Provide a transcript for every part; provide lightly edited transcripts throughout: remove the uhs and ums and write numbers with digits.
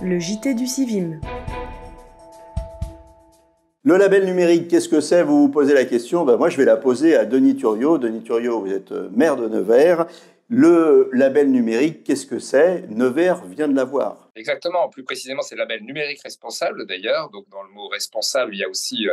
Le JT du Civim. Le label numérique, qu'est-ce que c'est? Vous vous posez la question. Moi, je vais la poser à Denis Thuriot. Denis Thuriot, vous êtes maire de Nevers. Le label numérique, qu'est-ce que c'est? Nevers vient de l'avoir. Exactement. Plus précisément, c'est le label numérique responsable d'ailleurs. Donc, dans le mot responsable, il y a aussi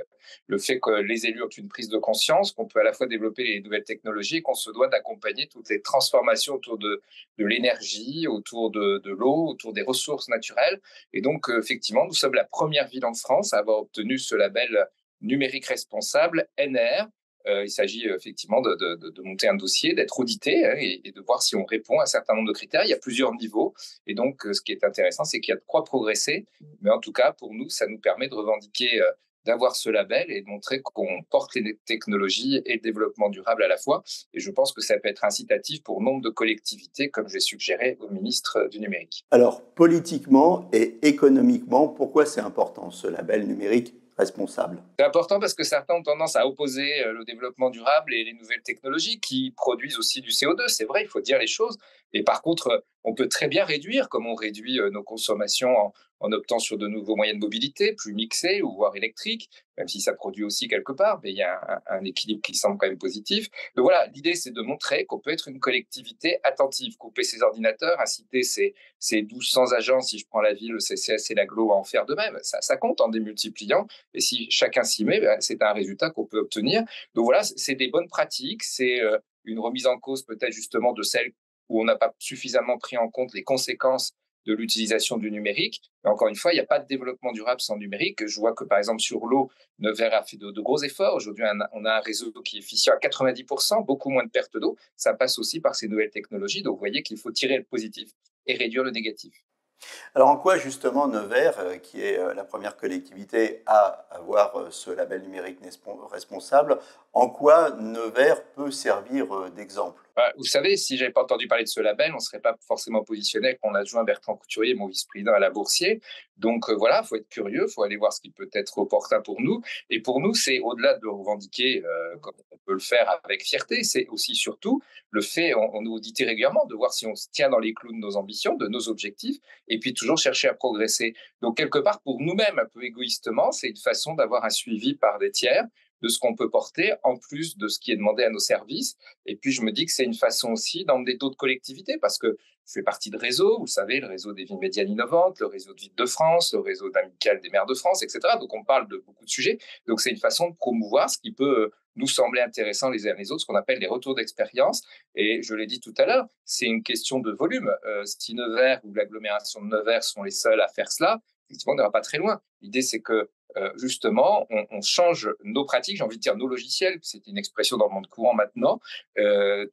le fait que les élus ont une prise de conscience, qu'on peut à la fois développer les nouvelles technologies et qu'on se doit d'accompagner toutes les transformations autour de l'énergie, autour de l'eau, autour des ressources naturelles. Et donc, effectivement, nous sommes la première ville en France à avoir obtenu ce label numérique responsable NR. Il s'agit effectivement de monter un dossier, d'être audité et de voir si on répond à un certain nombre de critères. Il y a plusieurs niveaux. Et donc, ce qui est intéressant, c'est qu'il y a de quoi progresser. Mais en tout cas, pour nous, ça nous permet de revendiquer, d'avoir ce label et de montrer qu'on porte les technologies et le développement durable à la fois. Et je pense que ça peut être incitatif pour nombre de collectivités, comme j'ai suggéré au ministre du Numérique. Alors, politiquement et économiquement, pourquoi c'est important ce label numérique responsable? C'est important parce que certains ont tendance à opposer le développement durable et les nouvelles technologies qui produisent aussi du CO2. C'est vrai, il faut dire les choses. Et par contre, on peut très bien réduire, comme on réduit nos consommations en optant sur de nouveaux moyens de mobilité, plus mixés ou voire électriques, même si ça produit aussi quelque part, mais il y a un équilibre qui semble quand même positif. Donc voilà, l'idée, c'est de montrer qu'on peut être une collectivité attentive, couper ses ordinateurs, inciter ses 1200 agents, si je prends la ville, le CCAS et l'agglo, à en faire de même. Ça compte en démultipliant. Et si chacun s'y met, c'est un résultat qu'on peut obtenir. Donc voilà, c'est des bonnes pratiques, c'est une remise en cause peut-être justement de celles où on n'a pas suffisamment pris en compte les conséquences de l'utilisation du numérique. Mais encore une fois, il n'y a pas de développement durable sans numérique. Je vois que par exemple sur l'eau, Nevers a fait de gros efforts. Aujourd'hui, on a un réseau qui est efficient à 90%, beaucoup moins de pertes d'eau. Ça passe aussi par ces nouvelles technologies. Donc vous voyez qu'il faut tirer le positif et réduire le négatif. Alors, en quoi justement Nevers, qui est la première collectivité à avoir ce label numérique responsable, en quoi Nevers peut servir d'exemple? Vous savez, si je n'avais pas entendu parler de ce label, on ne serait pas forcément positionné avec mon adjoint Bertrand Couturier, mon vice-président à la Boursier. Donc voilà, il faut être curieux, il faut aller voir ce qui peut être opportun pour nous. Et pour nous, c'est au-delà de revendiquer, comme on peut le faire avec fierté, c'est aussi surtout le fait, on nous audite régulièrement, de voir si on se tient dans les clous de nos ambitions, de nos objectifs, et puis toujours chercher à progresser. Donc quelque part, pour nous-mêmes, un peu égoïstement, c'est une façon d'avoir un suivi par des tiers de ce qu'on peut porter, en plus de ce qui est demandé à nos services. Et puis, je me dis que c'est une façon aussi d'emmener d'autres collectivités, parce que je fais partie de réseaux, vous savez, le réseau des villes médianes innovantes, le réseau de Villes de France, le réseau d'Amicale des maires de France, etc. Donc, on parle de beaucoup de sujets. Donc, c'est une façon de promouvoir ce qui peut nous sembler intéressant les uns les autres, ce qu'on appelle les retours d'expérience. Et je l'ai dit tout à l'heure, c'est une question de volume. Si Nevers ou l'agglomération de Nevers sont les seuls à faire cela, effectivement, on n'ira pas très loin. L'idée, c'est que justement, on change nos pratiques, j'ai envie de dire nos logiciels, c'est une expression dans le monde courant maintenant,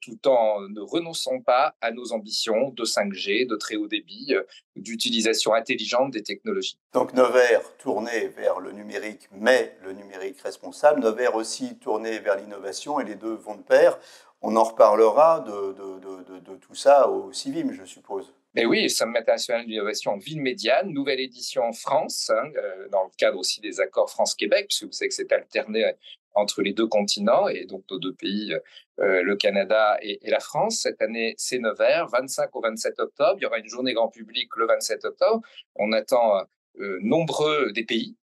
tout en ne renonçant pas à nos ambitions de 5G, de très haut débit, d'utilisation intelligente des technologies. Donc Nevers tourné vers le numérique, mais le numérique responsable, Nevers aussi tourné vers l'innovation, et les deux vont de pair. On en reparlera de tout ça au Civim, je suppose. Et oui, Sommet international d'innovation en ville médiane, nouvelle édition en France, dans le cadre aussi des accords France-Québec, puisque vous savez que c'est alterné entre les deux continents et donc nos deux pays, le Canada et la France. Cette année, c'est Nevers, 25 au 27 octobre. Il y aura une journée grand public le 27 octobre. On attend nombreux des pays,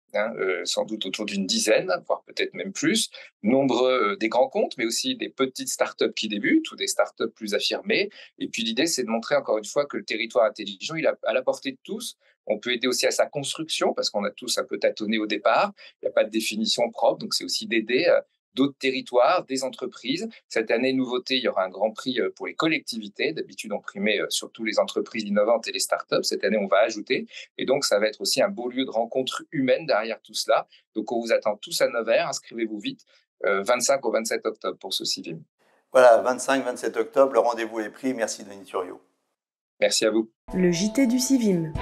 sans doute autour d'une dizaine, voire peut-être même plus, nombreux des grands comptes, mais aussi des petites startups qui débutent ou des startups plus affirmées. Et puis l'idée, c'est de montrer encore une fois que le territoire intelligent, il est à la portée de tous. On peut aider aussi à sa construction, parce qu'on a tous un peu tâtonné au départ. Il n'y a pas de définition propre, donc c'est aussi d'aider d'autres territoires, des entreprises. Cette année, nouveauté, il y aura un grand prix pour les collectivités. D'habitude, on primait surtout les entreprises innovantes et les startups. Cette année, on va ajouter. Et donc, ça va être aussi un beau lieu de rencontre humaine derrière tout cela. Donc, on vous attend tous à Nevers. Inscrivez-vous vite, 25 au 27 octobre pour ce Civim. Voilà, 25-27 octobre, le rendez-vous est pris. Merci Denis Thuriot. Merci à vous. Le JT du Civim.